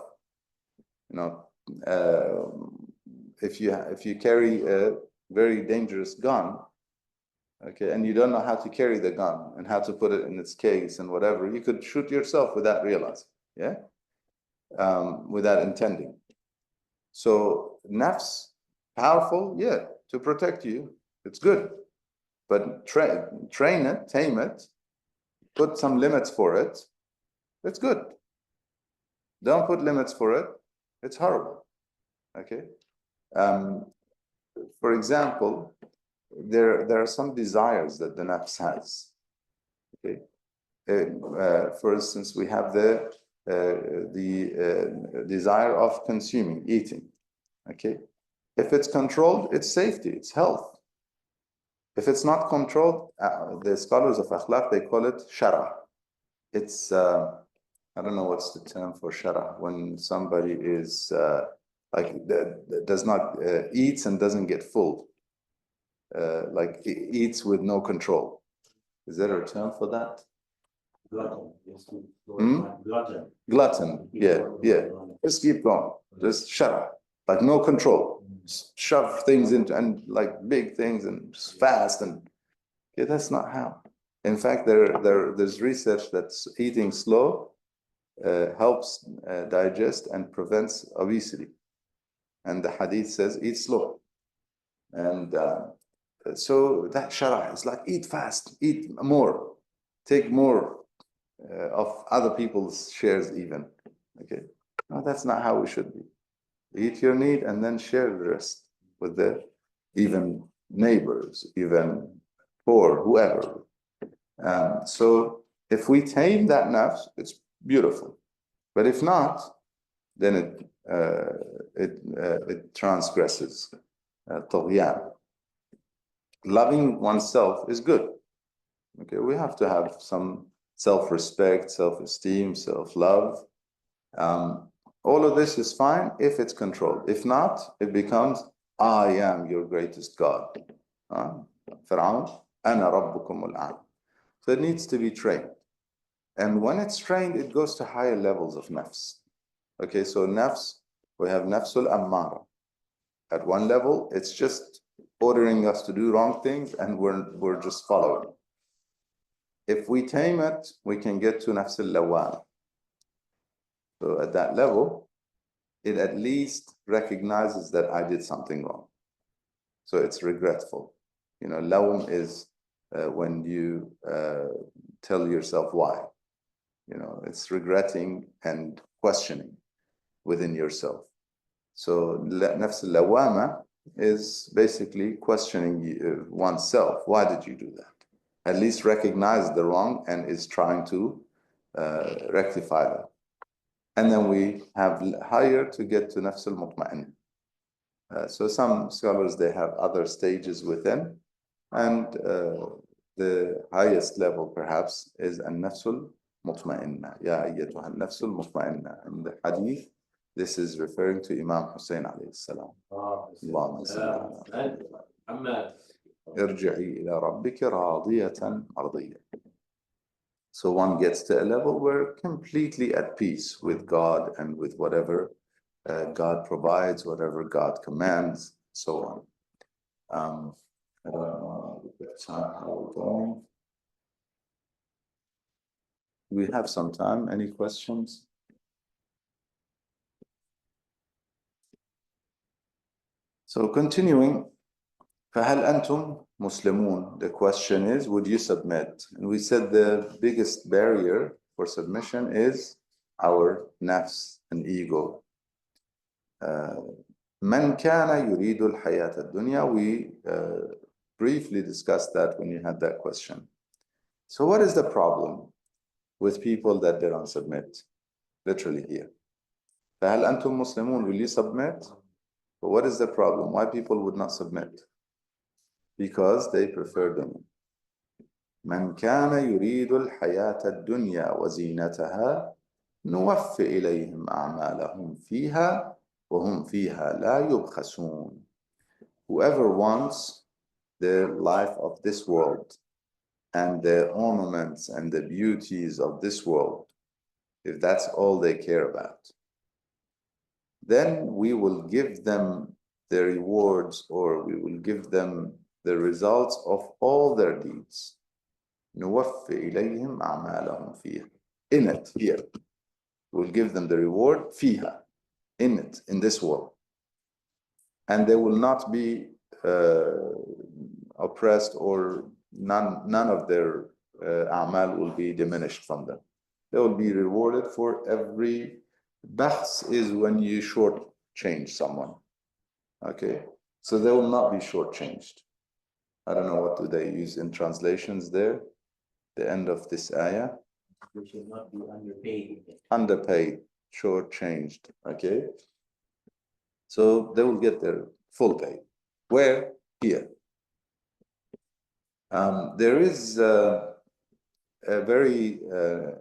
If you carry a very dangerous gun, okay, and you don't know how to carry the gun and how to put it in its case and whatever, you could shoot yourself without realizing, yeah, without intending. So nafs, powerful, yeah, to protect you, it's good, but train it, tame it, put some limits for it. It's good. Don't put limits for it. It's horrible. Okay. For example, there are some desires that the nafs has. Okay. For instance, we have the desire of consuming, eating. Okay. If it's controlled, it's safety, it's health. If it's not controlled, the scholars of akhlaq, they call it shara. It's I don't know what's the term for shara, when somebody is does not eats and doesn't get full, like eats with no control. Is there a term for that? Glutton. Glutton. Glutton. Yeah. Just keep going. Just shara, like no control. Shove things into, and like big things and just fast, and yeah, that's not how. In fact, there's research that eating slow helps digest and prevents obesity. And the hadith says, eat slow. And so that shara is like, eat fast, eat more, take more of other people's shares even. Okay, no, that's not how we should be. Eat your need and then share the rest with the even neighbors, even poor, whoever. So if we tame that nafs, it's beautiful. But if not, then it transgresses. طغيان. Loving oneself is good. Okay, we have to have some self-respect, self-esteem, self-love. All of this is fine if it's controlled. If not, it becomes, I am your greatest God. Fir'aun, أنا ربكم الأعلى. So it needs to be trained. And when it's trained, it goes to higher levels of nafs. Okay, so nafs, we have nafsul ammara. At one level, it's just ordering us to do wrong things and we're just following. If we tame it, we can get to nafsul lawwama. So at that level, it at least recognizes that I did something wrong. So it's regretful. Lawm is when you tell yourself why. It's regretting and questioning within yourself. So nafs al-lawama is basically questioning oneself. Why did you do that? At least recognize the wrong and is trying to rectify that. And then we have higher to get to nafs al-mutma'in. So some scholars, they have other stages within. And the highest level perhaps is an-nafs al-mutma'inna. Ya ayyatuha an-nafs al-mutma'inna. In the hadith, this is referring to Imam Hussein alayhi salam. Allahumma salli ala irji'i ila rabbika radiyatan mardiyya. So one gets to a level where completely at peace with God and with whatever God provides, whatever God commands. so on. I don't know the time how we're going. We have some time. Any questions? So continuing, فهل أنتم مسلمون? The question is, would you submit? And we said the biggest barrier for submission is our nafs and ego. من كان يريد الحياة الدنيا. We briefly discussed that when you had that question. So what is the problem with people that they don't submit? Literally here. فهل أنتم مسلمون? Will you submit? But what is the problem? Why people would not submit? Because they prefer dunya. من كان يريد الحياة الدنيا وزينتها نوفي إليهم أعمالهم فيها وهم فيها لا يبخسون. Whoever wants the life of this world and the ornaments and the beauties of this world, if that's all they care about, then we will give them the rewards, or we will give them the results of all their deeds. نوفي إليهم أعمالهم فيها. In it, here. We'll give them the reward فيها. In it, in this world. And they will not be oppressed, or none of their a'mal will be diminished from them. They will be rewarded for every. Bakhs is when you shortchange someone. Okay, so they will not be shortchanged. I don't know what do they use in translations there. The end of this ayah. We should not be underpaid. Underpaid, shortchanged. Okay, so they will get their full pay. Where? Here. There is a very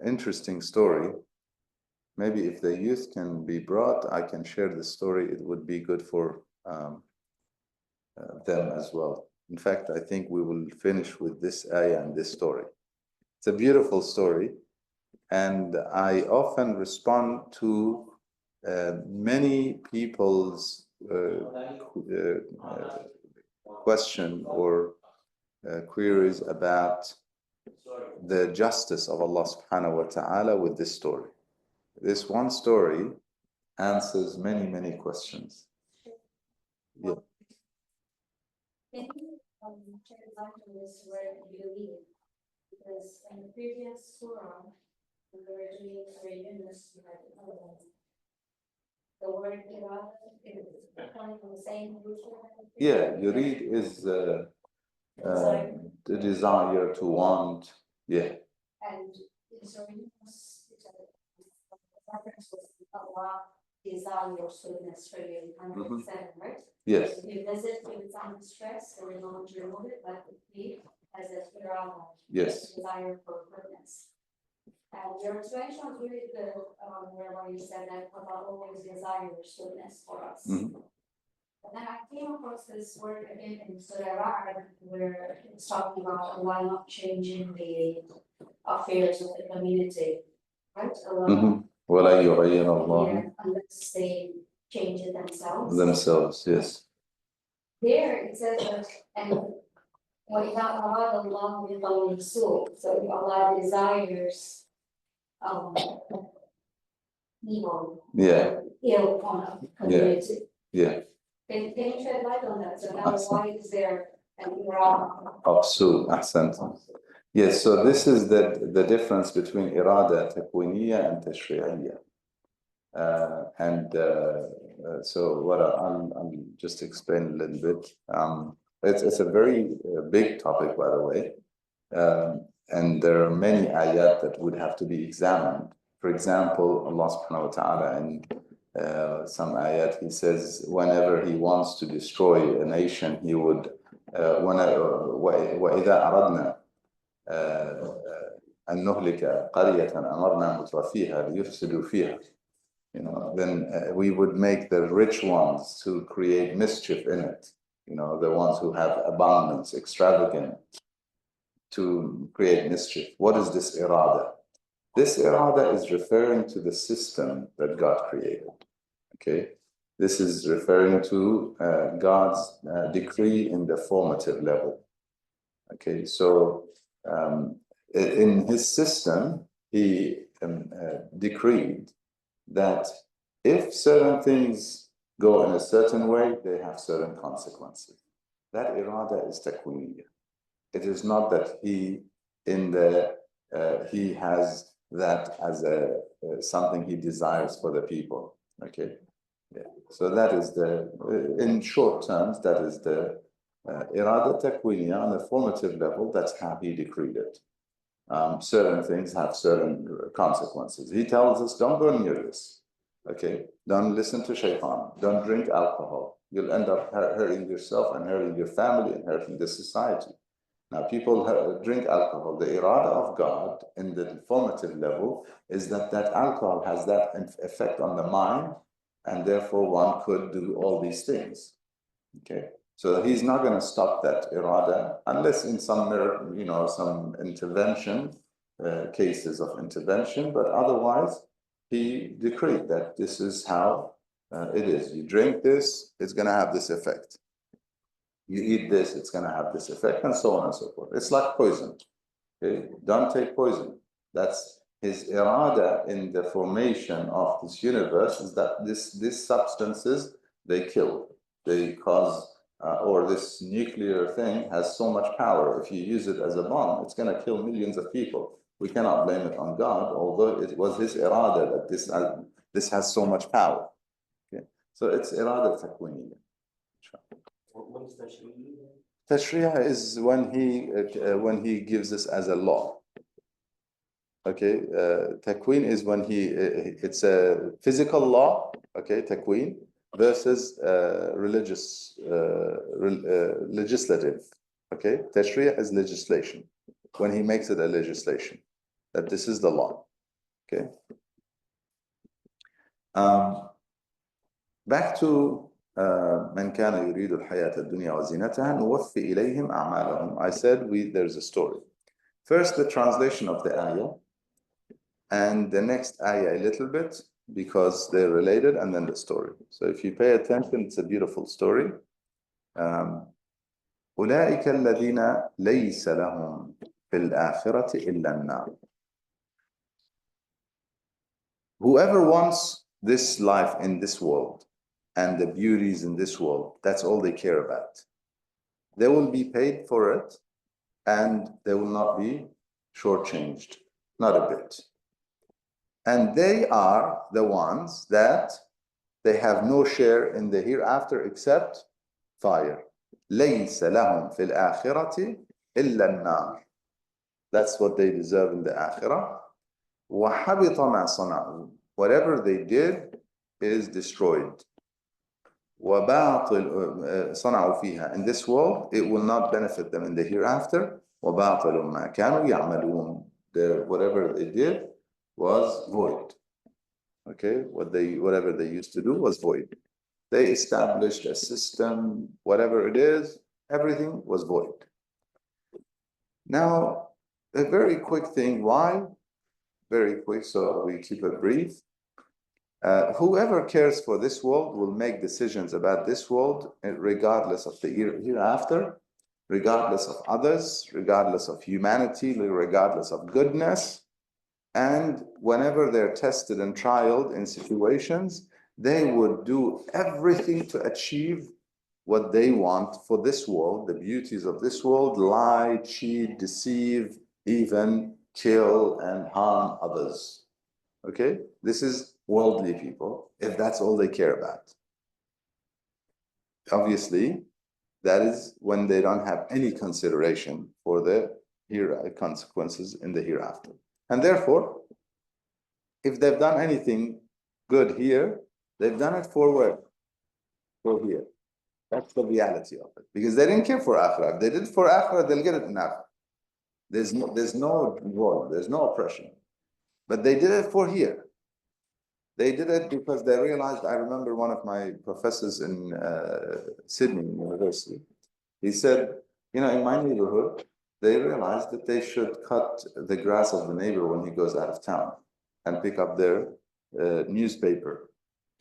interesting story. Maybe if the youth can be brought, I can share the story. It would be good for them as well. In fact, I think we will finish with this ayah and this story. It's a beautiful story, and I often respond to many people's question or queries about the justice of Allah subhanahu wa ta'ala with this story. This one story answers many, many questions. Yeah. Can you translate this word believe? Because in the previous surah, when we were doing Yunus, the word irada is coming from the same root word. Yeah, yurid is the desire to want. Yeah. And in Surah Yunus, the reference was Allah desires goodness for you, 107, right? Yes. If you visit with some distress, or you want to remove it, but be as a irada. Yes. Desire for goodness. And your explanation was really good, where you said that Allah always desires goodness for us. Mm-hmm. But then I came across this word again in Surah Hud, where it's talking about Allah not changing the affairs of the community, right? Allah, وَلَا يُغَيِّرَ اللَّهُ unless they change it themselves. themselves, yes. There it says that, and وَإِذَا أَرَادَ اللَّهُ بِقَوْمٍ سُوءٍ, so if Allah desires evil, ill on a community. Yeah. Can you shed light on that? So now why is there an irada? Absu, ahsanta. Yes, so this is the difference between irada takwiniya and tashri'iyya. So what I'll just explain a little bit. It's a very big topic, by the way. And there are many ayat that would have to be examined. For example, Allah subhanahu wa ta'ala in some ayat, he says, whenever he wants to destroy a nation, he would, وَإِذَا أَرَدْنَا أَن نُهْلِكَ قَرْيَةً أَمَرْنَا مُتْرَفِيهَا لِيُفْسِدُوا فِيهَا. Then we would make the rich ones to create mischief in it. The ones who have abundance, extravagant, to create mischief. What is this irada? This irada is referring to the system that God created. Okay? This is referring to God's decree in the formative level. Okay, so in his system, he decreed that if certain things go in a certain way, they have certain consequences. That irada is takwiniyya. It is not that he has that as a something he desires for the people. Okay, yeah. So that is in short terms, that is the irada takwiniyya on the formative level. That's how he decreed it. Certain things have certain consequences. He tells us, don't go near this. Okay, don't listen to shaitan. Don't drink alcohol. You'll end up hurting yourself and hurting your family and hurting the society. Now, people drink alcohol. The irada of God in the formative level is that alcohol has that effect on the mind, and therefore one could do all these things. Okay, so he's not going to stop that irada unless in some some intervention, cases of intervention, but otherwise he decreed that this is how it is. You drink this, it's going to have this effect. You eat this, it's going to have this effect, and so on and so forth. It's like poison. Okay? Don't take poison. That's his irada in the formation of this universe, is that these substances, they kill, they cause, or this nuclear thing has so much power. If you use it as a bomb, it's going to kill millions of people. We cannot blame it on God, although it was his irada that this has so much power. Okay? So it's irada takwiniyya. What is tashri'i? Tashri'a is when he gives this as a law. Okay, takween is when it's a physical law. Okay, takween versus legislative. Okay, tashri'a is legislation. When he makes it a legislation, that this is the law. Okay. Back to من كان يريد الحياة الدنيا وزينتها نوفي إليهم أعمالهم. I said there's a story. First, the translation of the ayah, and the next ayah a little bit, because they're related, and then the story. So if you pay attention, it's a beautiful story. أولئك الذين ليس لهم في الآخرة إلا النار. Whoever wants this life in this world and the beauties in this world, that's all they care about. They will be paid for it, and they will not be shortchanged, not a bit. And they are the ones that they have no share in the hereafter except fire. لَيْسَ لَهُمْ فِي الْآخِرَةِ إِلَّا النَّارِ. That's what they deserve in the akhirah. وَحَبِطَ مَا صَنَعُوا. Whatever they did is destroyed. وَبَاطِلُ صَنَعُوا فِيهَا. In this world, it will not benefit them in the hereafter. وَبَاطِلُ مَا كَانُوا يَعْمَلُونَ. Whatever they did was void. Okay, whatever they used to do was void. They established a system, whatever it is, everything was void. Now, a very quick thing. Why? Very quick, so we keep it brief. Whoever cares for this world will make decisions about this world regardless of the hereafter, regardless of others, regardless of humanity, regardless of goodness. And whenever they're tested and trialed in situations, they would do everything to achieve what they want for this world, the beauties of this world, lie, cheat, deceive, even kill and harm others. Okay? This is worldly people, if that's all they care about. Obviously, that is when they don't have any consideration for the consequences in the hereafter. And therefore, if they've done anything good here, they've done it for where? For here. That's the reality of it. Because they didn't care for akhirah. If they did it for akhirah, they'll get it in akhirah. There's no war, there's no oppression. But they did it for here. They did it because they realized, I remember one of my professors in Sydney University, he said, in my neighborhood, they realized that they should cut the grass of the neighbor when he goes out of town and pick up their newspaper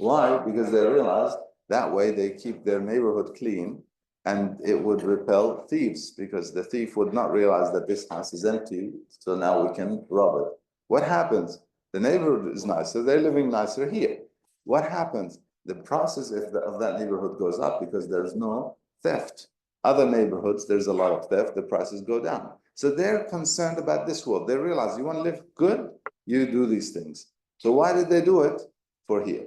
Why? Because they realized that way they keep their neighborhood clean and it would repel thieves because the thief would not realize that this house is empty, so now we can rob it. What happens? The neighborhood is nicer, they're living nicer here. What happens? The process of that neighborhood goes up because there's no theft. Other neighborhoods, there's a lot of theft, the prices go down. So they're concerned about this world. They realize you want to live good, you do these things. So why did they do it? For here.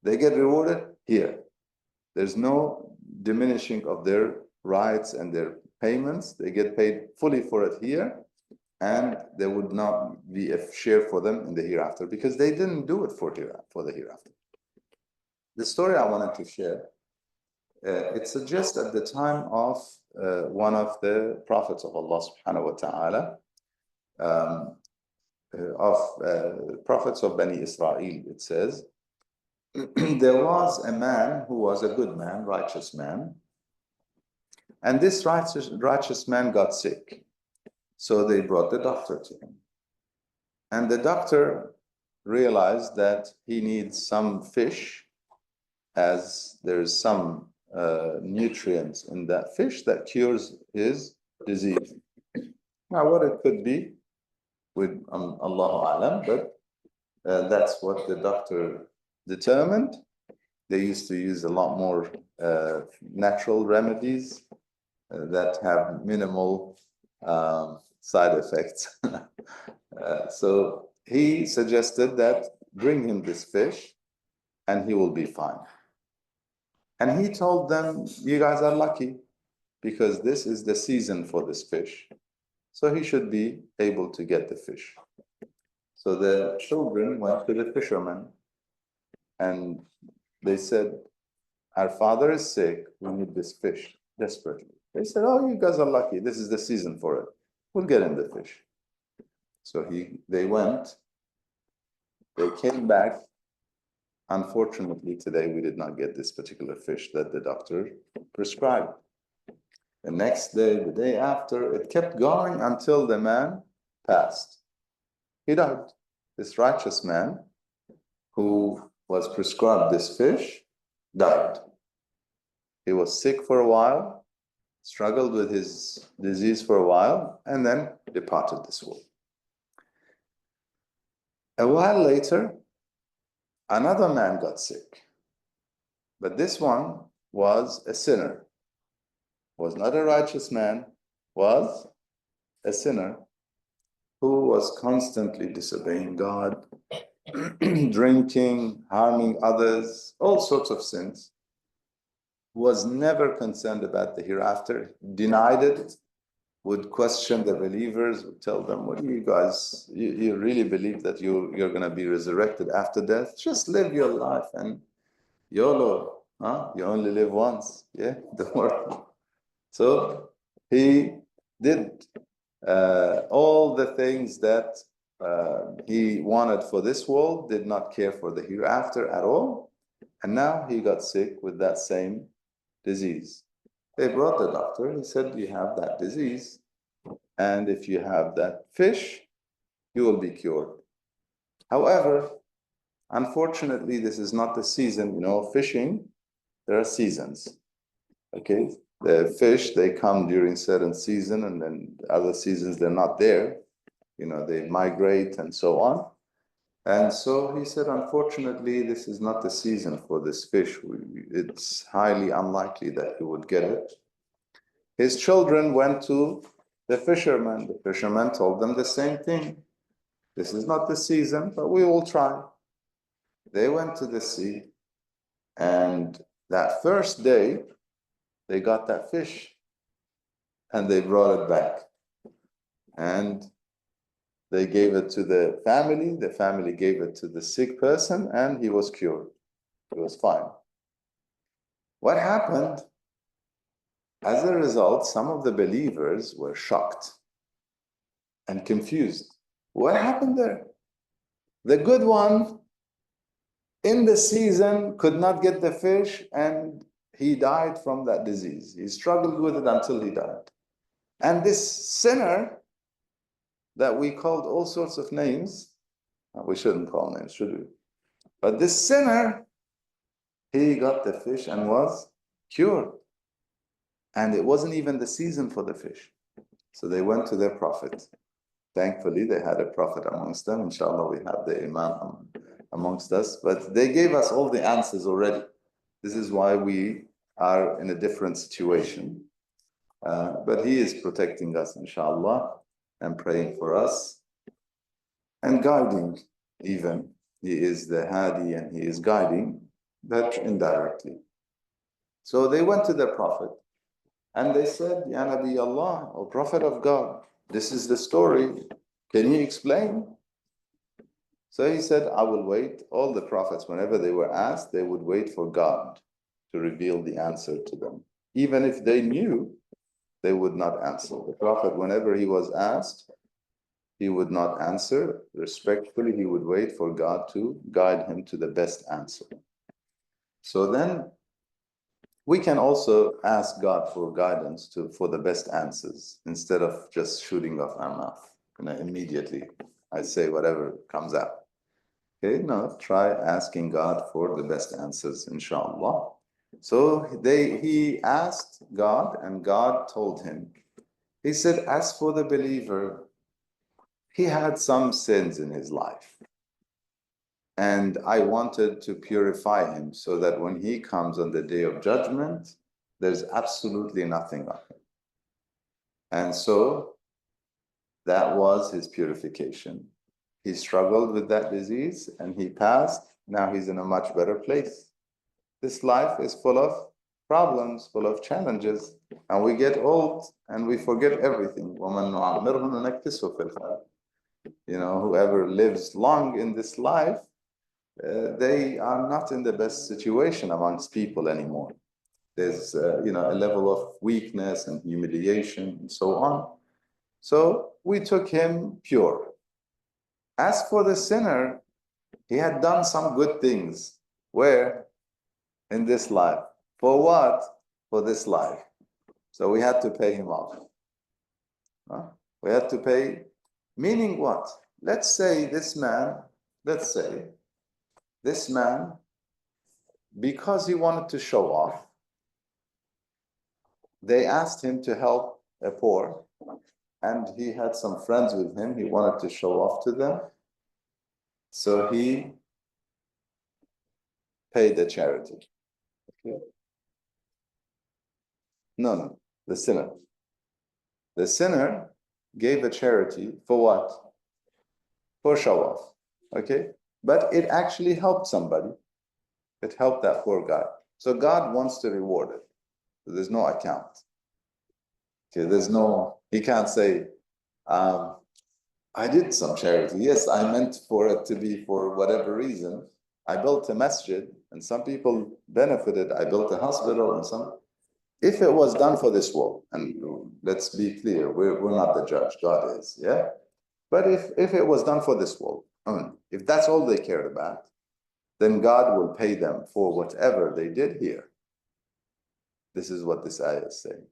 They get rewarded here. There's no diminishing of their rights and their payments. They get paid fully for it here, and there would not be a share for them in the hereafter because they didn't do it for the hereafter. The story I wanted to share, it suggests at the time of one of the prophets of Allah subhanahu wa ta'ala, prophets of Bani Israel, it says, there was a man who was a good man, righteous man, and this righteous man got sick. So they brought the doctor to him. And the doctor realized that he needs some fish, as there's some nutrients in that fish that cures his disease. Now, what it could be, with Allahu Alam, but that's what the doctor determined. They used to use a lot more natural remedies that have minimal side effects. So he suggested that bring him this fish and he will be fine. And he told them, you guys are lucky because this is the season for this fish. So he should be able to get the fish. So the children went to the fisherman and they said, our father is sick, we need this fish desperately. They said, oh, you guys are lucky, this is the season for it. We'll get him the fish. So they went, they came back. Unfortunately, today we did not get this particular fish that the doctor prescribed. The next day, the day after, it kept going until the man passed. He died. This righteous man who was prescribed this fish died. He was sick for a while, struggled with his disease for a while, and then departed this world. A while later, another man got sick. But this one was a sinner. Was not a righteous man, was a sinner who was constantly disobeying God, drinking, harming others, all sorts of sins, was never concerned about the hereafter, denied it, would question the believers, would tell them, what do you guys, you really believe that you're going to be resurrected after death? Just live your life and YOLO, huh? You only live once, yeah, don't worry. So he did all the things that he wanted for this world, did not care for the hereafter at all. And now he got sick with that same disease. They brought the doctor, he said, you have that disease. And if you have that fish, you will be cured. However, unfortunately, this is not the season, fishing, there are seasons, okay? The fish, they come during certain season and then other seasons, they're not there. They migrate and so on. And so he said, unfortunately, this is not the season for this fish. It's highly unlikely that he would get it. His children went to the fisherman. The fisherman told them the same thing. This is not the season, but we will try. They went to the sea, and that first day, they got that fish, and they brought it back. And they gave it to the family gave it to the sick person, and he was cured. He was fine. What happened? As a result, some of the believers were shocked and confused. What happened there? The good one in the season could not get the fish, and he died from that disease. He struggled with it until he died. And this sinner that we called all sorts of names, we shouldn't call names, should we? But this sinner He got the fish and was cured. And it wasn't even the season for the fish. So they went to their prophet. Thankfully, they had a prophet amongst them. Inshallah, we have the Imam amongst us. But they gave us all the answers already. This is why we are in a different situation. But he is protecting us, inshallah, and praying for us and guiding even. He is the Hadi and he is guiding, but indirectly. So they went to their prophet and they said, Ya Nabi Allah, O Prophet of God, this is the story. Can you explain? So he said, I will wait. All the prophets, whenever they were asked, they would wait for God to reveal the answer to them. Even if they knew, they would not answer. The prophet, whenever he was asked, he would not answer. Respectfully, he would wait for God to guide him to the best answer. So then we can also ask God for guidance for the best answers instead of just shooting off our mouth. Immediately, I say whatever comes out. Okay, no, try asking God for the best answers, inshallah. So he asked God, and God told him. He said, as for the believer, he had some sins in his life. And I wanted to purify him so that when he comes on the day of judgment, there's absolutely nothing on him. And so that was his purification. He struggled with that disease and he passed. Now he's in a much better place. This life is full of problems, full of challenges, and we get old and we forget everything. Whoever lives long in this life, they are not in the best situation amongst people anymore. There's a level of weakness and humiliation and so on. So we took him pure. As for the sinner, he had done some good things. Where? In this life. For what? For this life. So we had to pay him off. We had to pay, meaning what? Let's say this man, because he wanted to show off, they asked him to help a poor, and he had some friends with him. He wanted to show off to them. So he paid the charity. Okay. No, the sinner. The sinner gave a charity for what? For show off. Okay? But it actually helped somebody. It helped that poor guy. So God wants to reward it. So there's no account. Okay, he can't say, I did some charity. Yes, I meant for it to be for whatever reason. I built a masjid and some people benefited. I built a hospital and some. If it was done for this world, and let's be clear, we're not the judge, God is, yeah? But if it was done for this world, if that's all they cared about, then God will pay them for whatever they did here. This is what this ayah is saying.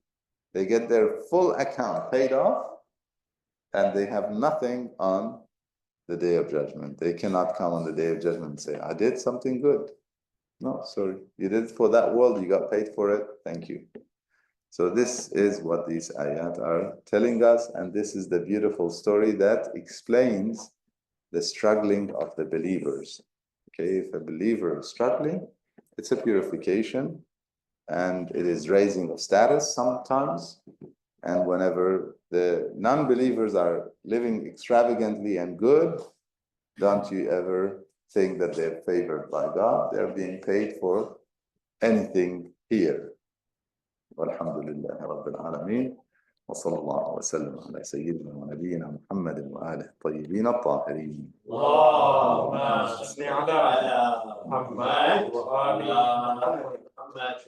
They get their full account paid off, and they have nothing on the day of judgment. They cannot come on the day of judgment and say, I did something good. No, sorry. You did it for that world, you got paid for it. Thank you. So this is what these ayat are telling us, and this is the beautiful story that explains the struggling of the believers. Okay, if a believer is struggling, it's a purification, and it is raising of status sometimes. And whenever the non-believers are living extravagantly and good, don't you ever think that they're favored by God. They're being paid for anything here. Walhamdulillahi Rabbil Alameen. وصلى الله وسلم على سيدنا ونبينا محمد وآله الطيبين الطاهرين. اللهم صل على محمد وآل محمد.